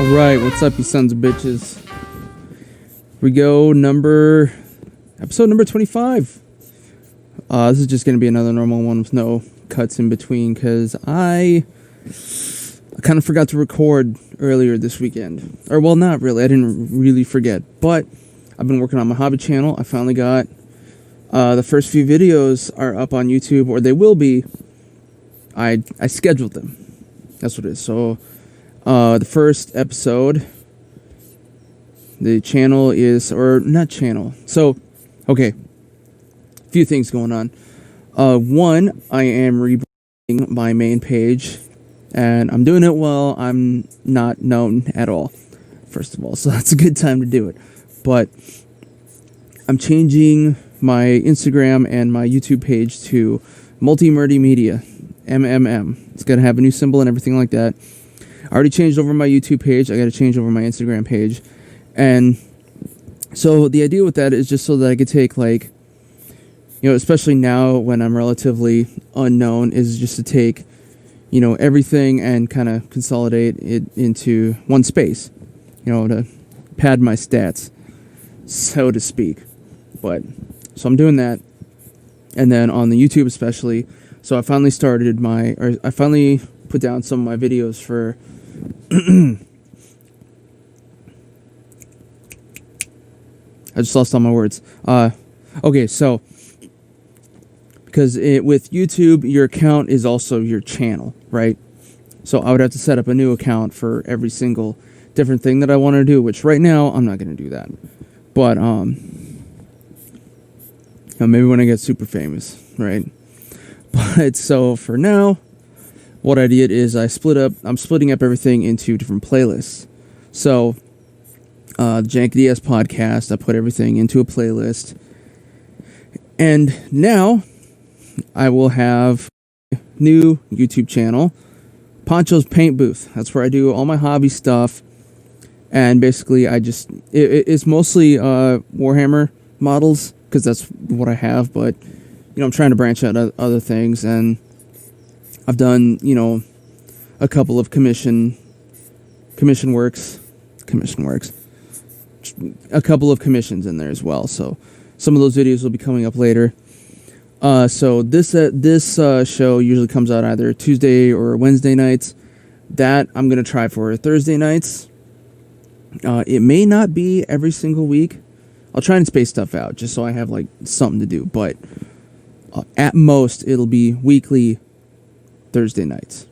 Alright, what's up, you sons of bitches? We go episode number 25. This is just going to be another normal one with no cuts in between, because I kind of forgot to record earlier this weekend. Or, well, not really, I didn't really forget, but I've been working on my hobby channel. I finally got, the first few videos are up on YouTube, or they will be. I scheduled them. That's what it is. So, the first episode, the channel is, or not channel. So, okay, a few things going on. One, I am rebranding my main page, and I'm doing it while I'm not known at all, first of all, so that's a good time to do it. But I'm changing my Instagram and my YouTube page to Multi-Murdy Media, MMM. It's going to have a new symbol and everything like that. I already changed over my YouTube page. I got to change over my Instagram page. And so the idea with that is just so that I could take, like, you know, especially now when I'm relatively unknown, is just to take, you know, everything and kind of consolidate it into one space, you know, to pad my stats, so to speak. But, so I'm doing that. And then on the YouTube especially, so I finally I finally put down some of my videos for I just lost all my words. Okay, so because with YouTube, your account is also your channel, right? So I would have to set up a new account for every single different thing that I want to do, which right now I'm not going to do that. But maybe when I get super famous, right? But so for now, what I did is I'm splitting up everything into different playlists. So, the Jankity-Ass podcast, I put everything into a playlist. And now, I will have a new YouTube channel, Pancho's Paint Booth. That's where I do all my hobby stuff. And basically, it's mostly Warhammer models, because that's what I have. But, you know, I'm trying to branch out other things, and I've done, you know, a couple of commission works, a couple of commissions in there as well. So some of those videos will be coming up later. So this show usually comes out either Tuesday or Wednesday nights. That I'm going to try for Thursday nights. It may not be every single week. I'll try and space stuff out just so I have, like, something to do. But at most, it'll be weekly Thursday nights.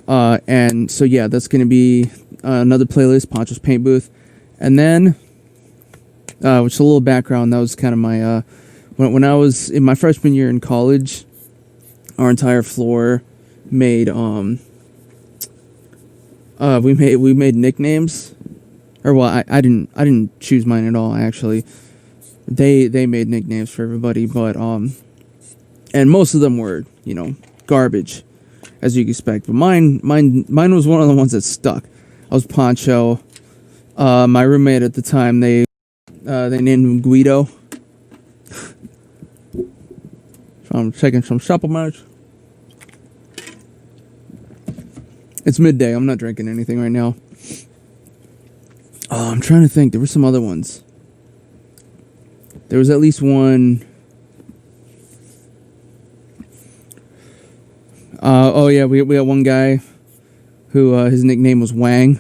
And so, yeah, that's going to be another playlist, Pancho's Paint Booth. And then, which is a little background, that was kind of my, when I was in my freshman year in college, our entire floor made, we made nicknames. Or, well, I didn't choose mine at all, actually. They made nicknames for everybody, but, and most of them were, you know, garbage, as you can expect. But mine was one of the ones that stuck. I was Pancho. My roommate at the time, they named him Guido. So I'm checking some supplements. It's midday. I'm not drinking anything right now. Oh, I'm trying to think. There were some other ones. There was at least one. Oh yeah, we had one guy who his nickname was Wang,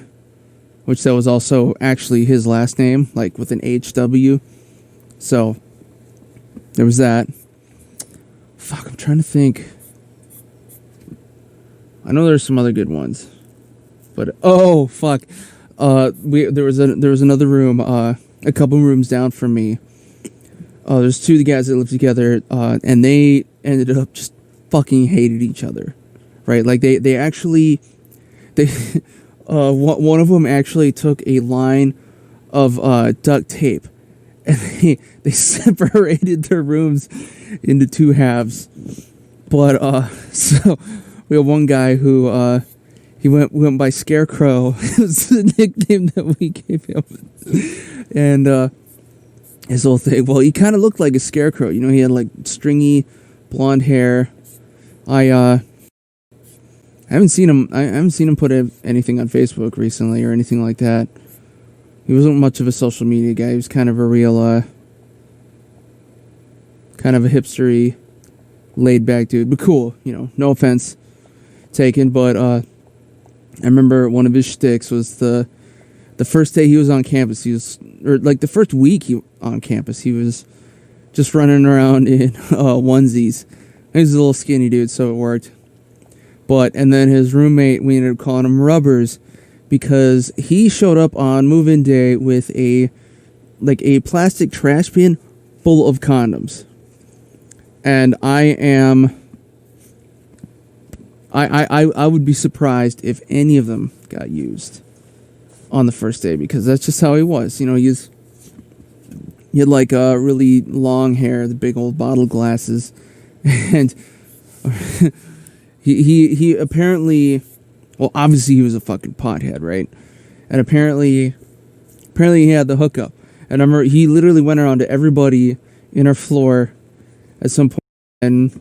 which that was also actually his last name, like with an HW. So there was that. Fuck, I'm trying to think. I know there's some other good ones, but oh fuck, there was another room, a couple rooms down from me. There's two of the guys that lived together, and they ended up just fucking hated each other, right? Like they actually one of them actually took a line of duct tape, and they separated their rooms into two halves. But so we had one guy who he went by Scarecrow. It was the nickname that we gave him, and his whole thing. Well, he kind of looked like a scarecrow. You know, he had like stringy blonde hair. I haven't seen him put anything on Facebook recently or anything like that. He wasn't much of a social media guy. He was kind of a real, kind of a hipstery, laid back dude, but cool. No offense taken, but I remember one of his shticks was the first day he was on campus. The first week on campus, he was just running around in onesies. He was a little skinny dude, so it worked. And then his roommate, we ended up calling him Rubbers, because he showed up on move-in day with a plastic trash bin full of condoms. And I would be surprised if any of them got used on the first day, because that's just how he was. He had really long hair, the big old bottle glasses, and he apparently, well, obviously he was a fucking pothead, right? And apparently he had the hookup. And I remember he literally went around to everybody in our floor at some point, and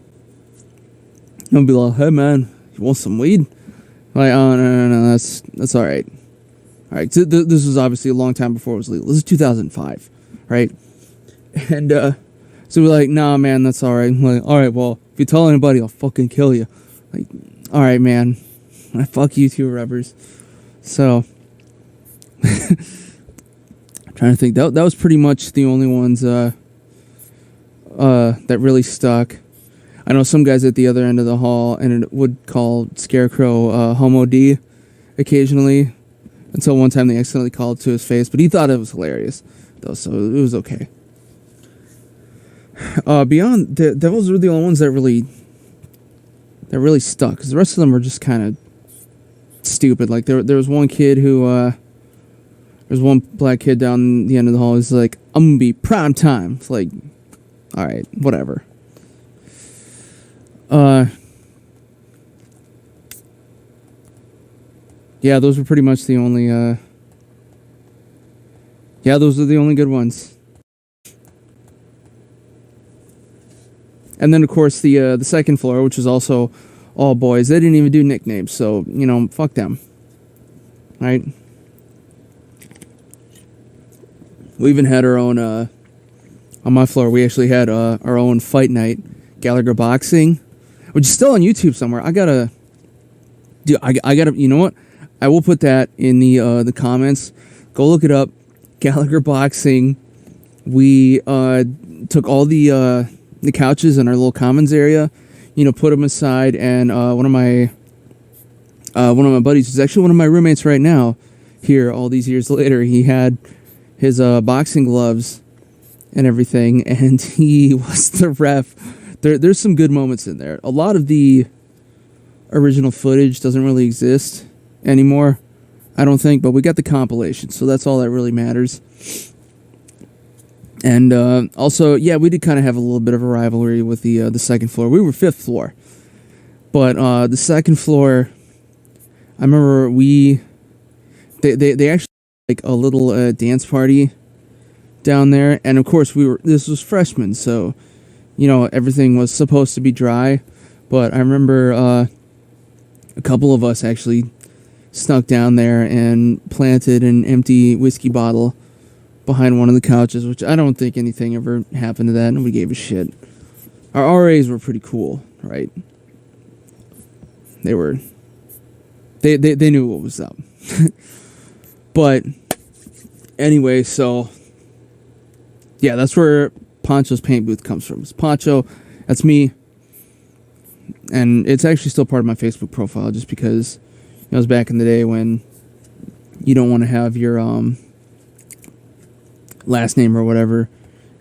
he'll be like, "Hey man, you want some weed?" Like, "Oh no, that's all right." All right, so this was obviously a long time before it was legal. This is 2005, right? And so we're like, "Nah, man, that's all right." I'm like, "All right, well, if you tell anybody, I'll fucking kill you." Like, all right, man, I fuck you too, Rubbers. So, trying to think, that was pretty much the only ones that really stuck. I know some guys at the other end of the hall and it would call Scarecrow Homo D occasionally, until one time they accidentally called to his face, but he thought it was hilarious though, so it was okay. Beyond those were the only ones that really stuck, because the rest of them were just kind of stupid. Like there was one kid who there's one black kid down the end of the hall. He's like, "I'm gonna be prime time." It's like, all right, whatever. Yeah, those were pretty much the only those are the only good ones. And then, of course, the second floor, which was also all boys. They didn't even do nicknames, so, fuck them. Right? We even had our own, on my floor, we actually had our own fight night, Gallagher Boxing, which is still on YouTube somewhere. I gotta, you know what? I will put that in the comments. Go look it up. Gallagher Boxing. We took all the couches in our little commons area, put them aside, and one of my buddies, who's actually one of my roommates right now, here all these years later, he had his boxing gloves and everything, and he was the ref. There's some good moments in there. A lot of the original footage doesn't really exist anymore, I don't think, but we got the compilation, so that's all that really matters. And also, yeah, we did kind of have a little bit of a rivalry with the second floor. We were fifth floor, but the second floor, I remember they actually like a little dance party down there, and of course this was freshmen, so everything was supposed to be dry. But I remember a couple of us actually snuck down there and planted an empty whiskey bottle behind one of the couches, which I don't think anything ever happened to that. Nobody gave a shit. Our RAs were pretty cool, right? They knew what was up. But anyway, so yeah, that's where Pancho's paint booth comes from. It's Pancho, that's me, and it's actually still part of my Facebook profile, just because it was back in the day when you don't want to have your last name or whatever,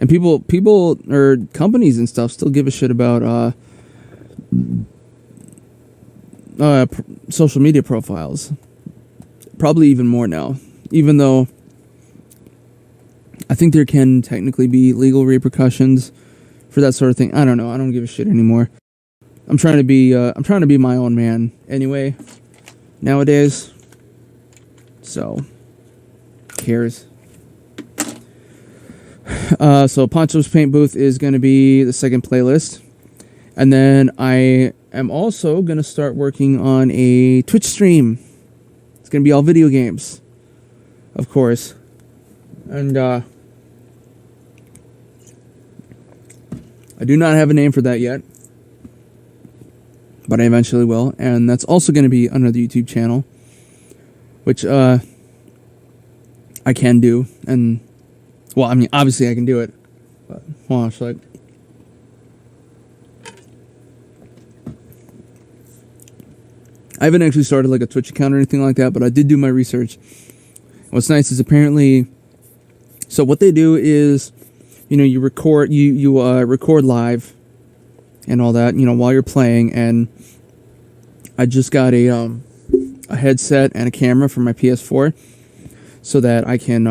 and people or companies and stuff still give a shit about social media profiles. Probably even more now, even though I think there can technically be legal repercussions for that sort of thing. I don't know. I don't give a shit anymore. I'm trying to be my own man anyway nowadays. So, who cares? So Pancho's Paint Booth is going to be the second playlist. And then I am also going to start working on a Twitch stream. It's going to be all video games, of course. And I do not have a name for that yet, but I eventually will. And that's also going to be under the YouTube channel, which I can do. And, well, I mean, obviously I can do it. But, hold on, like, I haven't actually started like a Twitch account or anything like that, but I did do my research. What's nice is apparently, so what they do is, you know, you record live and all that, you know, while you're playing. And I just got a headset and a camera for my PS4 so that I can,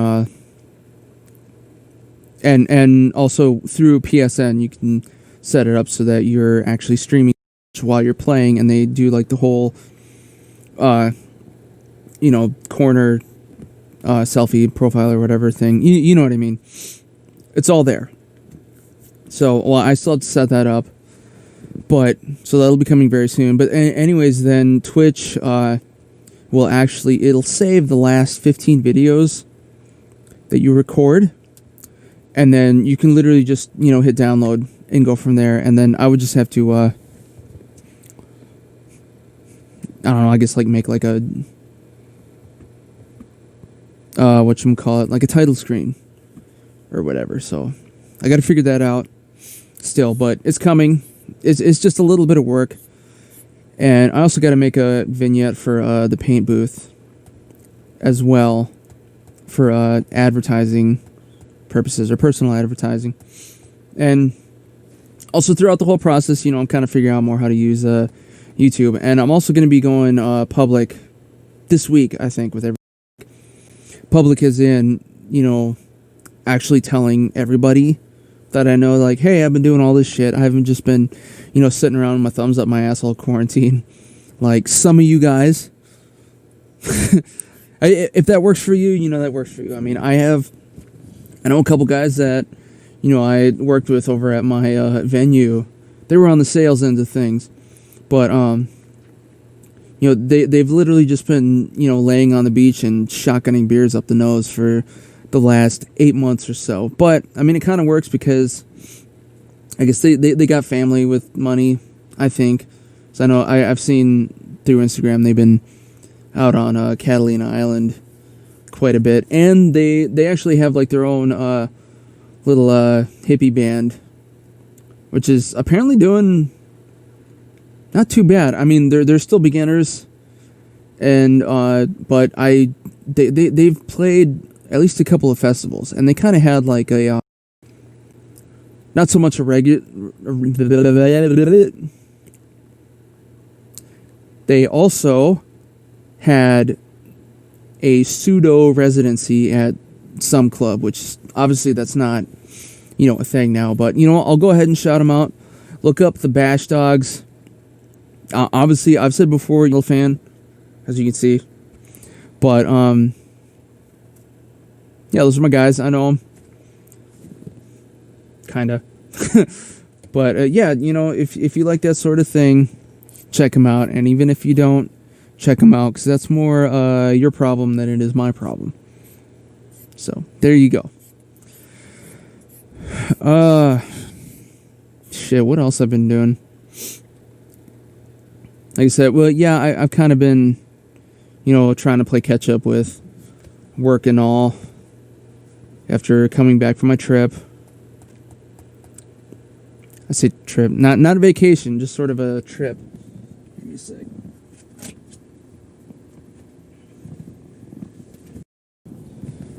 and also through PSN you can set it up so that you're actually streaming while you're playing, and they do like the whole you know, corner selfie profile or whatever thing. You know what I mean. It's all there. So, well, I still have to set that up, but so that'll be coming very soon. But anyways, then Twitch will actually, it'll save the last 15 videos that you record, and then you can literally just, you know, hit download and go from there. And then I would just have to I don't know, I guess like make like a whatchamacallit, like a title screen or whatever. So I got to figure that out still, but it's coming. It's just a little bit of work. And I also got to make a vignette for the paint booth as well for advertising purposes or personal advertising. And also throughout the whole process, you know, I'm kind of figuring out more how to use YouTube. And I'm also going to be going public this week, I think, with everybody. Public as in, you know, actually telling everybody that I know, like, hey, I've been doing all this shit. I haven't just been, you know, sitting around with my thumbs up my asshole quarantine. Like some of you guys. If that works for you, you know, that works for you. I mean, I know a couple guys that, you know, I worked with over at my venue. They were on the sales end of things. But, you know, they've literally just been, you know, laying on the beach and shotgunning beers up the nose for the last 8 months or so. But, I mean, it kind of works because I guess they got family with money, I think. So I know I've seen through Instagram they've been out on Catalina Island quite a bit. And they actually have, like, their own little hippie band, which is apparently doing not too bad. I mean, they're still beginners, and but they've played at least a couple of festivals, and they kind of had like a not so much a regular. They also had a pseudo residency at some club, which obviously that's not, you know, a thing now. But you know, I'll go ahead and shout them out. Look up the Bash Dogs. Obviously, I've said before, you're a fan, as you can see. But, yeah, those are my guys. I know them. Kinda. But, yeah, you know, if you like that sort of thing, check them out. And even if you don't, check them out, because that's more your problem than it is my problem. So, there you go. Shit, what else I've been doing? Like I said, well, yeah, I've kind of been, you know, trying to play catch up with work and all after coming back from my trip. I say trip, not a vacation, just sort of a trip. Give me a sec.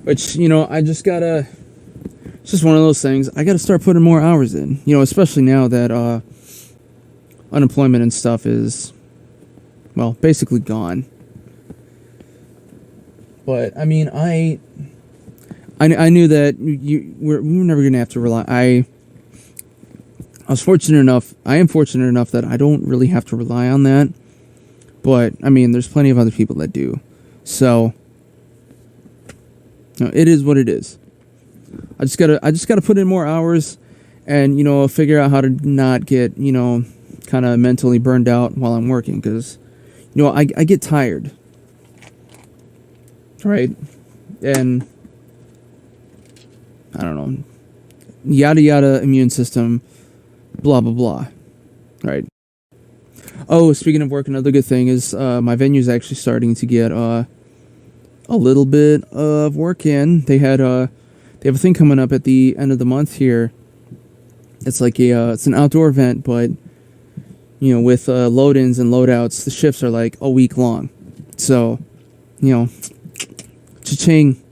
Which, you know, I just gotta, it's just one of those things. I gotta start putting more hours in, you know, especially now that unemployment and stuff is, well, basically gone. But I mean, I knew that we were never gonna have to rely. I am fortunate enough that I don't really have to rely on that. But I mean, there's plenty of other people that do. So, you know, it is what it is. I just gotta put in more hours, and you know, figure out how to not get, you know, kind of mentally burned out while I'm working because, I get tired, right? And I don't know, yada yada, immune system, blah blah blah, right? Oh, speaking of work, another good thing is my venue's actually starting to get a little bit of work in. They have a thing coming up at the end of the month here. It's like it's an outdoor event, but with load-ins and load-outs, the shifts are like a week long. So, cha-ching,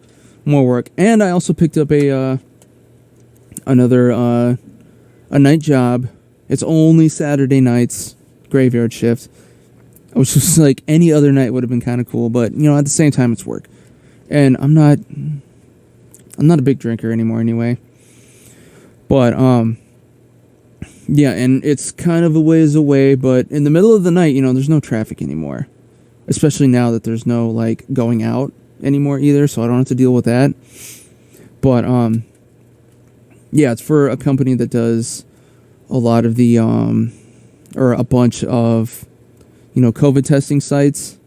more work. And I also picked up a night job. It's only Saturday nights, graveyard shift. I was just like, any other night would have been kind of cool, but at the same time, it's work. And I'm not a big drinker anymore anyway. But yeah, and it's kind of a ways away, but in the middle of the night, there's no traffic anymore. Especially now that there's no, like, going out anymore either, so I don't have to deal with that. But, yeah, it's for a company that does a lot of the, or a bunch of, COVID testing sites.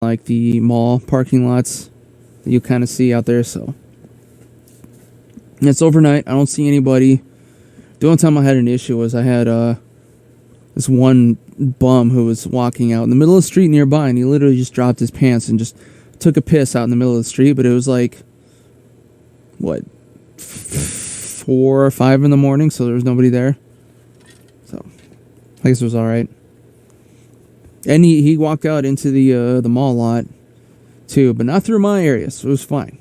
Like the mall parking lots that you kind of see out there, so. And it's overnight, I don't see anybody. The only time I had an issue was I had this one bum who was walking out in the middle of the street nearby, and he literally just dropped his pants and just took a piss out in the middle of the street, but it was like, 4 or 5 in the morning, so there was nobody there. So, I guess it was alright. And he walked out into the mall lot, too, but not through my area, so it was fine.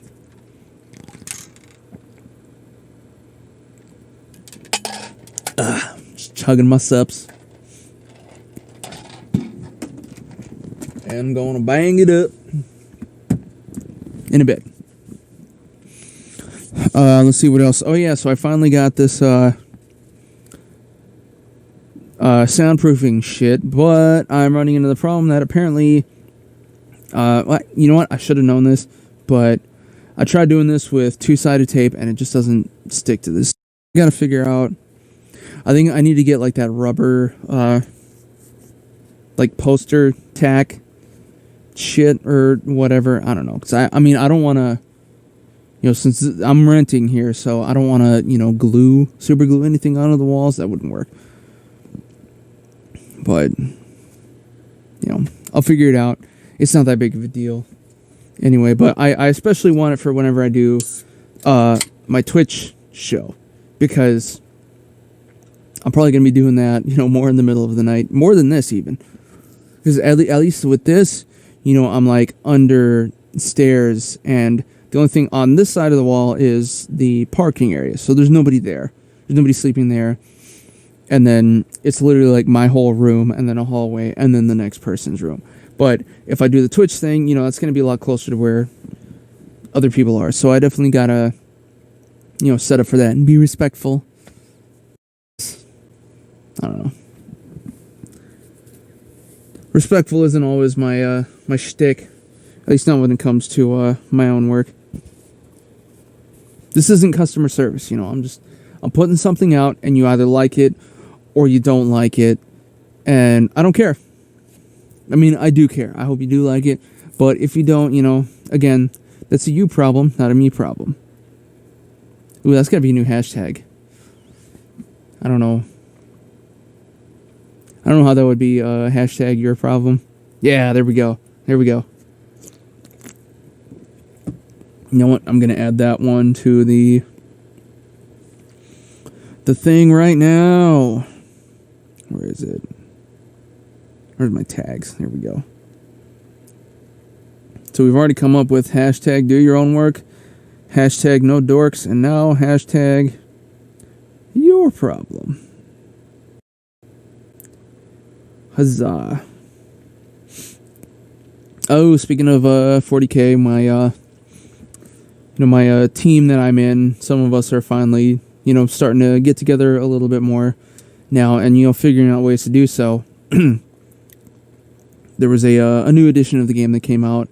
Just chugging my sups. And I'm going to bang it up in a bit. Let's see what else. Oh, yeah, so I finally got this soundproofing shit, but I'm running into the problem that apparently, you know what? I should have known this, but I tried doing this with 2-sided tape, and it just doesn't stick to this. I gotta figure out. I think I need to get like that rubber, like poster tack shit or whatever. I don't know. Cause I mean, I don't want to, since I'm renting here, so I don't want to, super glue anything onto the walls. That wouldn't work. But, I'll figure it out. It's not that big of a deal. Anyway, but I especially want it for whenever I do, my Twitch show. Because I'm probably going to be doing that, more in the middle of the night. More than this, even. Because at least with this, I'm, like, under stairs. And the only thing on this side of the wall is the parking area. So there's nobody there. There's nobody sleeping there. And then it's literally, like, my whole room. And then a hallway. And then the next person's room. But if I do the Twitch thing, that's going to be a lot closer to where other people are. So I definitely got to, set up for that and be respectful. I don't know. Respectful isn't always my my shtick. At least not when it comes to my own work. This isn't customer service, I'm putting something out and you either like it or you don't like it. And I don't care. I mean, I do care. I hope you do like it. But if you don't, again, that's a you problem, not a me problem. Ooh, that's gotta be a new hashtag. I don't know how that would be hashtag your problem. Yeah, there we go. There we go. You know what? I'm going to add that one to the thing right now. Where is it? Where's my tags? There we go. So we've already come up with hashtag do your own work, hashtag no dorks, and now hashtag your problem. Huzzah. Oh, speaking of 40K, my my team that I'm in, some of us are finally, starting to get together a little bit more now and, figuring out ways to do so. There was a new edition of the game that came out,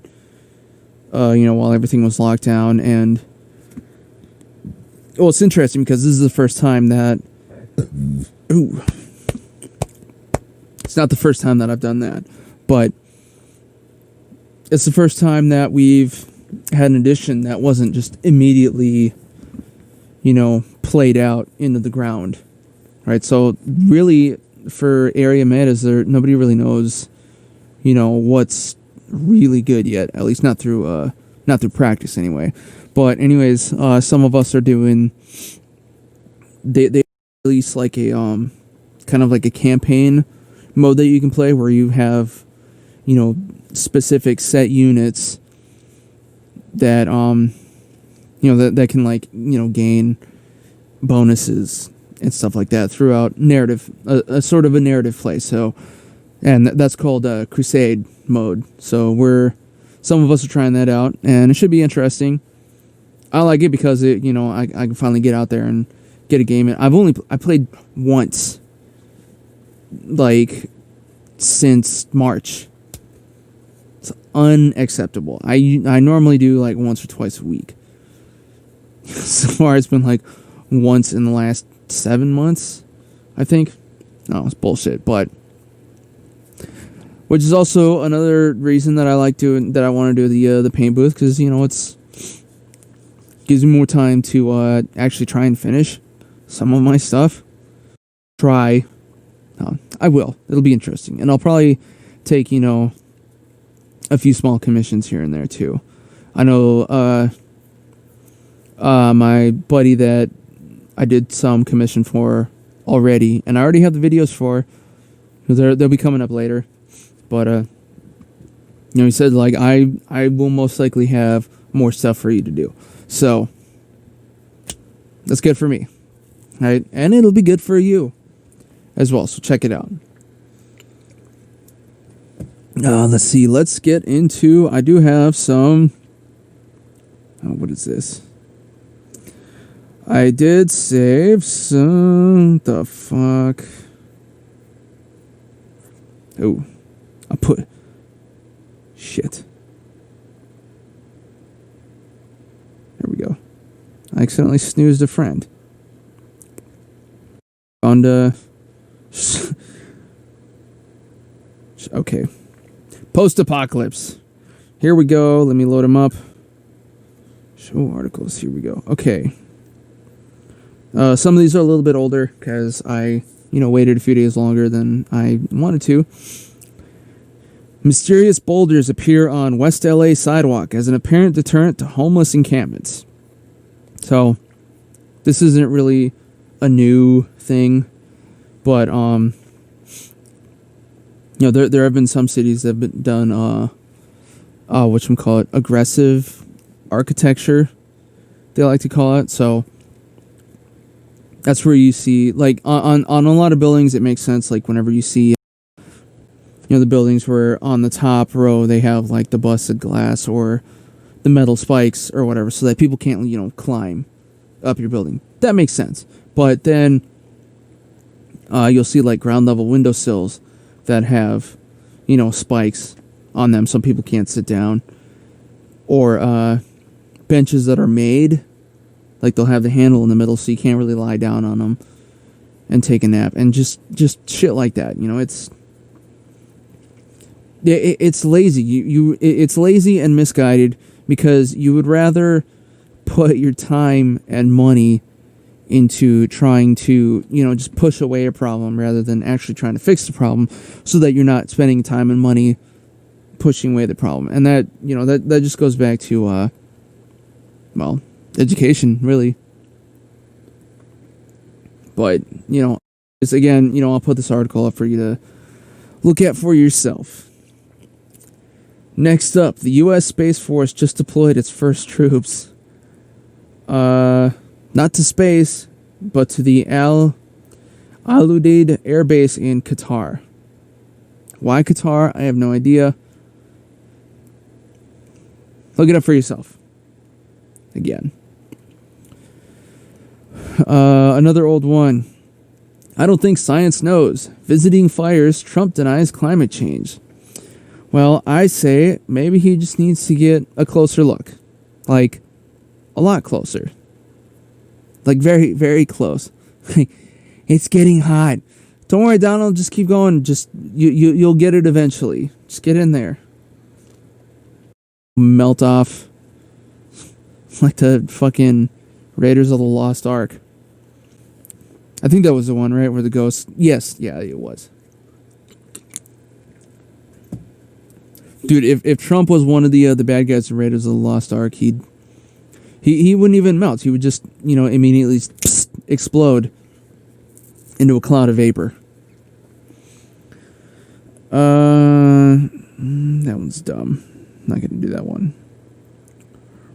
while everything was locked down, and, well, it's interesting because this is the first time that, ooh, It's not the first time that I've done that, but it's the first time that we've had an addition that wasn't just immediately, played out into the ground, right? So really, for area metas, nobody really knows, what's really good yet. At least not through practice anyway. But anyways, some of us are doing. They release like a kind of like a campaign mode that you can play where you have, specific set units that that can like gain bonuses and stuff like that throughout narrative, a sort of a narrative play. So, and that's called Crusade mode. So some of us are trying that out, and it should be interesting. I like it because I can finally get out there and get a game in. I played once, like, since March. It's unacceptable. I normally do like once or twice a week. So far it's been like once in the last 7 months, I think. No, it's bullshit, but which is also another reason that I want to do the paint booth, because it's gives me more time to actually try and finish some of my stuff. I will. It'll be interesting, and I'll probably take a few small commissions here and there too. I know my buddy that I did some commission for already, and I already have the videos for. They'll be coming up later, but he said like I will most likely have more stuff for you to do. So that's good for me, right? And it'll be good for you as well. So check it out. Let's see. Let's get into. I do have some. What is this? I did save some. The fuck. Oh, I put. Shit. There we go. I accidentally snoozed a friend. Okay. Postapocalypse. Here we go. Let me load them up. Show articles. Here we go. Okay. Some of these are a little bit older because I, waited a few days longer than I wanted to. Mysterious boulders appear on West LA sidewalk as an apparent deterrent to homeless encampments. So, this isn't really a new thing, but there have been some cities that have been done whatchamacallit, aggressive architecture, they like to call it. So that's where you see, like, on a lot of buildings, it makes sense. Like, whenever you see, the buildings where on the top row they have, like, the busted glass or the metal spikes or whatever, so that people can't, climb up your building. That makes sense. But then you'll see, like, ground level windowsills that have, spikes on them so people can't sit down. Or benches that are made, like they'll have the handle in the middle so you can't really lie down on them and take a nap. And just shit like that. It's lazy. It's lazy and misguided because you would rather put your time and money into trying to, just push away a problem rather than actually trying to fix the problem, so that you're not spending time and money pushing away the problem. And that, that just goes back to, education, really. But, it's again, I'll put this article up for you to look at for yourself. Next up, the U.S. Space Force just deployed its first troops. Not to space, but to the Al Udeid Air Base in Qatar. Why Qatar? I have no idea. Look it up for yourself. Again. Another old one. I don't think science knows. Visiting fires, Trump denies climate change. Well, I say maybe he just needs to get a closer look. Like, a lot closer. Like, very, very close. It's getting hot. Don't worry, Donald. Just keep going. Just you'll get it eventually. Just get in there. Melt off like the fucking Raiders of the Lost Ark. I think that was the one, right, where the ghost... Yes, yeah, it was. Dude, if Trump was one of the bad guys in Raiders of the Lost Ark, he wouldn't even melt. He would just, immediately explode into a cloud of vapor. That one's dumb. Not going to do that one.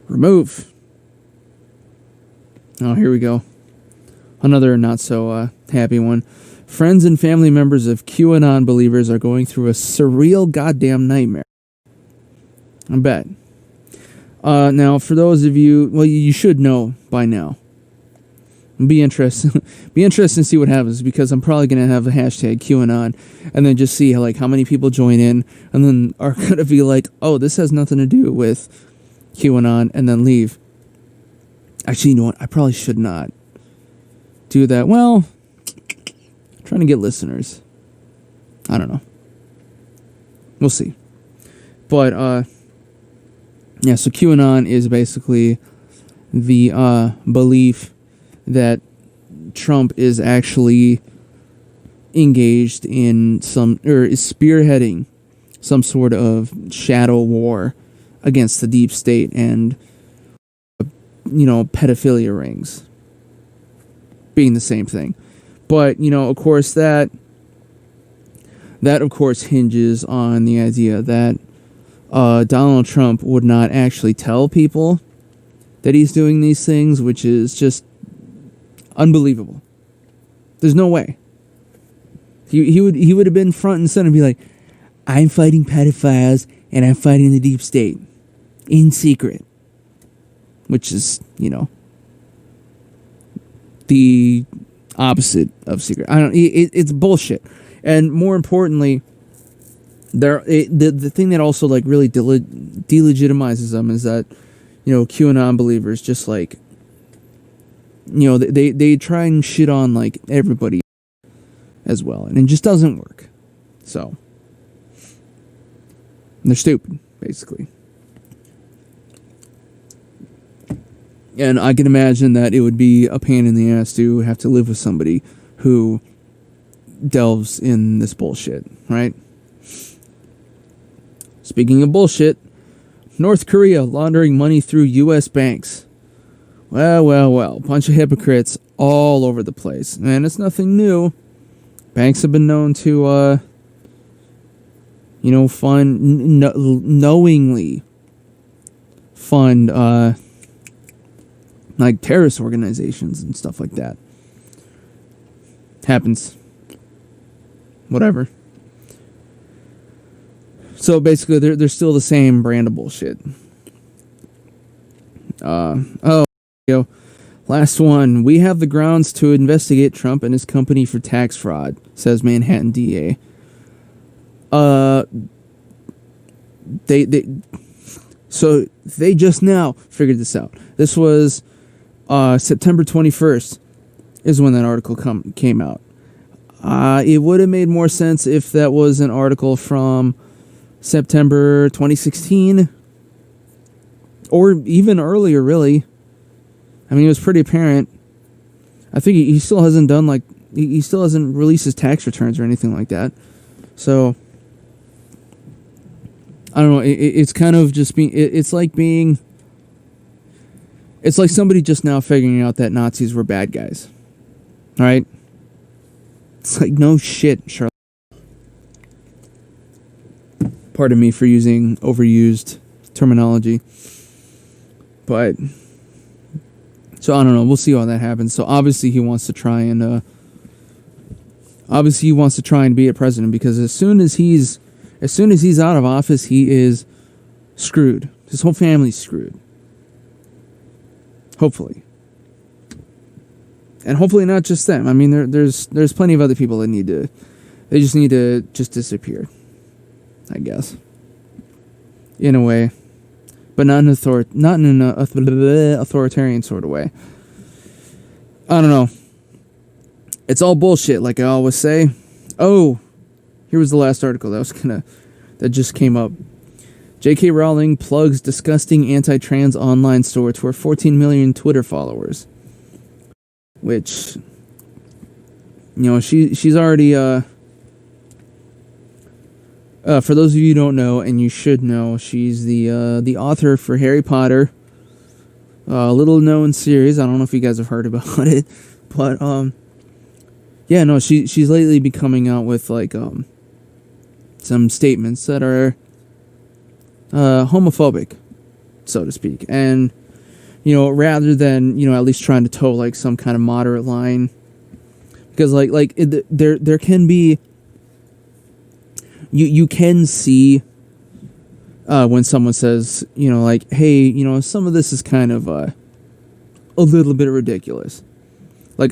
Remove. Oh, here we go. Another not so happy one. Friends and family members of QAnon believers are going through a surreal goddamn nightmare. I bet. Now, for those of you, well, you should know by now. Be interested to see what happens, because I'm probably going to have a hashtag QAnon and then just see how many people join in and then are going to be like, oh, this has nothing to do with QAnon, and then leave. Actually, you know what? I probably should not do that. Well, I'm trying to get listeners. I don't know. We'll see. But, yeah, so QAnon is basically the belief that Trump is actually engaged in is spearheading some sort of shadow war against the deep state and, pedophilia rings being the same thing. But, of course, that of course hinges on the idea that Donald Trump would not actually tell people that he's doing these things, which is just unbelievable. There's no way. He would have been front and center and be like, I'm fighting pedophiles and I'm fighting the deep state in secret. Which is, the opposite of secret. It's bullshit. And more importantly, the thing that also really delegitimizes them is that, QAnon believers just they try and shit on everybody as well, and it just doesn't work. So they're stupid, basically. And I can imagine that it would be a pain in the ass to have to live with somebody who delves in this bullshit, right? Speaking of bullshit, North Korea laundering money through U.S. banks. Well. Bunch of hypocrites all over the place. And it's nothing new. Banks have been known to, knowingly fund, terrorist organizations and stuff like that. Happens. Whatever. So basically, they're still the same brand of bullshit. Last one. We have the grounds to investigate Trump and his company for tax fraud, says Manhattan DA. So they just now figured this out. This was September 21st is when that article came out. It would have made more sense if that was an article from September 2016 or even earlier, really. I mean, it was pretty apparent. I think he still hasn't done he still hasn't released his tax returns or anything like that. So I don't know. It's kind of just it's like somebody just now figuring out that Nazis were bad guys. All right. It's like, no shit, Charlotte. Pardon me for using overused terminology. But, so I don't know. We'll see how that happens. So obviously he wants to try and be a president, because as soon as he's out of office, he is screwed. His whole family's screwed. Hopefully. And hopefully not just them. I mean, there's plenty of other people that they just need to disappear, I guess. In a way. But not in an authoritarian sort of way. I don't know. It's all bullshit, like I always say. Oh, here was the last article that just came up. J.K. Rowling plugs disgusting anti-trans online store to her 14 million Twitter followers. Which, she's already, for those of you who don't know, and you should know, she's the author for Harry Potter, a little known series. I don't know if you guys have heard about it, but, she's lately been coming out with, some statements that are, homophobic, so to speak, and, rather than, at least trying to toe, some kind of moderate line, because, there can be, you can see, when someone says, hey, some of this is kind of, a little bit ridiculous.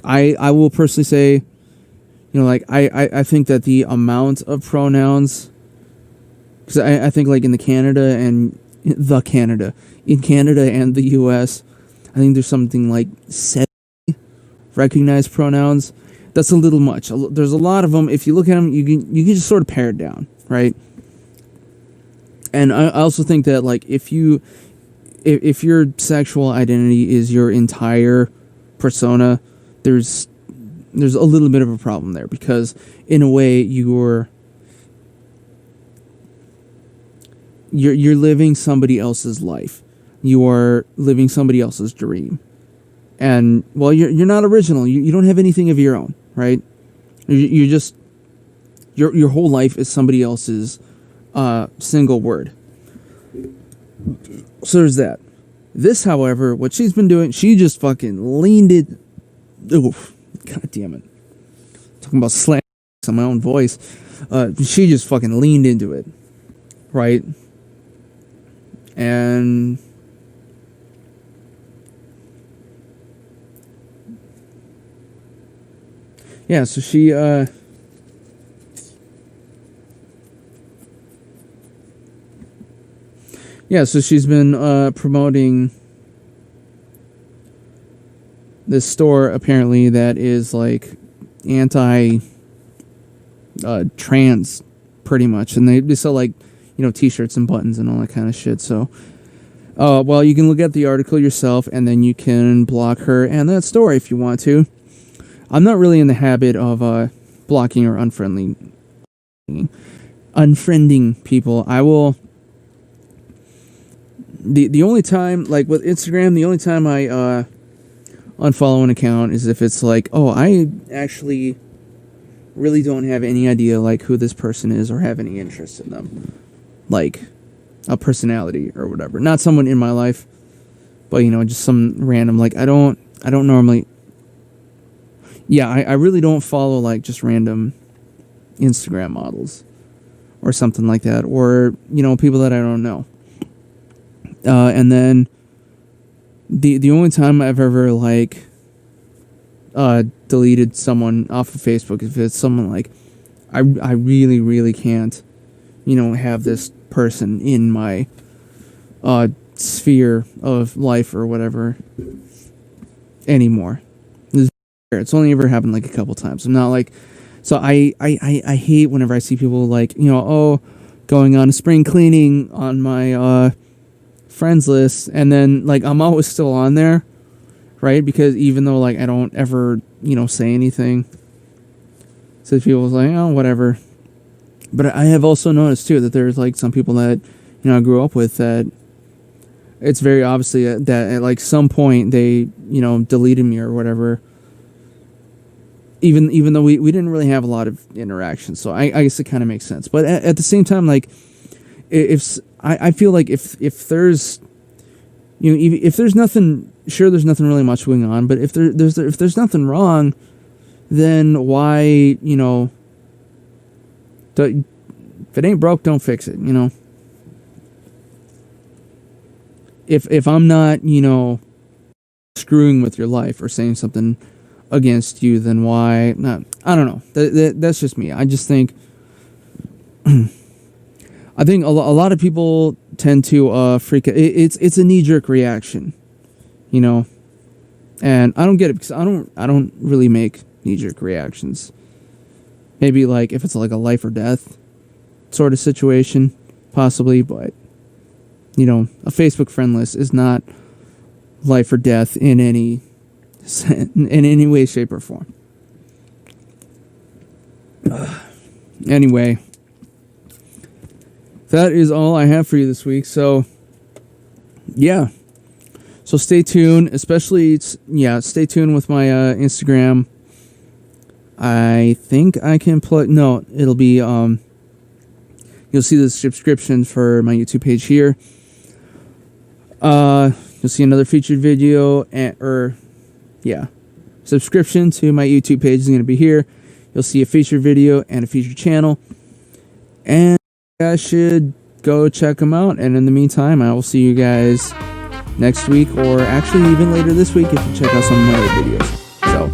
I will personally say, I think that the amount of pronouns, because I think, in Canada and the U.S., I think there's something like 70 recognized pronouns. That's a little much. There's a lot of them. If you look at them, you can just sort of pare it down, right? And I also think that if your sexual identity is your entire persona, there's a little bit of a problem there, because in a way you're living somebody else's life. You are living somebody else's dream. And, well, you're not original. You don't have anything of your own, right? You're just... Your whole life is somebody else's single word. So there's that. This, however, what she's been doing, she just fucking leaned it... Oof. God damn it. Talking about slang on my own voice. She just fucking leaned into it. Right? And yeah, so she she's been promoting this store, apparently, that is anti trans, pretty much, and they sell t-shirts and buttons and all that kind of shit. So, well, you can look at the article yourself, and then you can block her and that store if you want to. I'm not really in the habit of blocking or unfriending people. I will. The only time, with Instagram, the only time I unfollow an account is if it's I actually really don't have any idea who this person is or have any interest in them. A personality or whatever. Not someone in my life, but, just some random, I don't normally... Yeah, I really don't follow, just random Instagram models or something like that, or, people that I don't know. And then the only time I've ever, deleted someone off of Facebook, if it's someone, I really, really can't, have this person in my sphere of life or whatever anymore. It's only ever happened a couple times. I'm not so I hate whenever I see people going on a spring cleaning on my friends list, and then I'm always still on there, right? Because even though I don't ever say anything, so people oh, whatever. But I have also noticed, too, that there's, some people that, I grew up with that it's very obviously that at, some point they, deleted me or whatever. Even though we didn't really have a lot of interaction. So I guess it kind of makes sense. But at the same time, if I feel if there's, if there's nothing, sure, there's nothing really much going on. But if there's nothing wrong, then why, if it ain't broke, don't fix it, If I'm not, screwing with your life or saying something against you, then why not? I don't know. That's just me. I just think I think a lot of people tend to freak out. It's a knee-jerk reaction, and I don't get it because I don't really make knee-jerk reactions. Maybe like if it's like a life or death sort of situation, possibly, but you know, a Facebook friend list is not life or death in any way, shape, or form. Anyway, that is all I have for you this week. So, yeah. So stay tuned, especially, stay tuned with my Instagram. I think I can plug, no, it'll be, you'll see the subscription for my YouTube page here. You'll see another featured video, subscription to my YouTube page is going to be here. You'll see a featured video and a featured channel. And you guys should go check them out. And in the meantime, I will see you guys next week, or actually even later this week if you check out some of my other videos. So,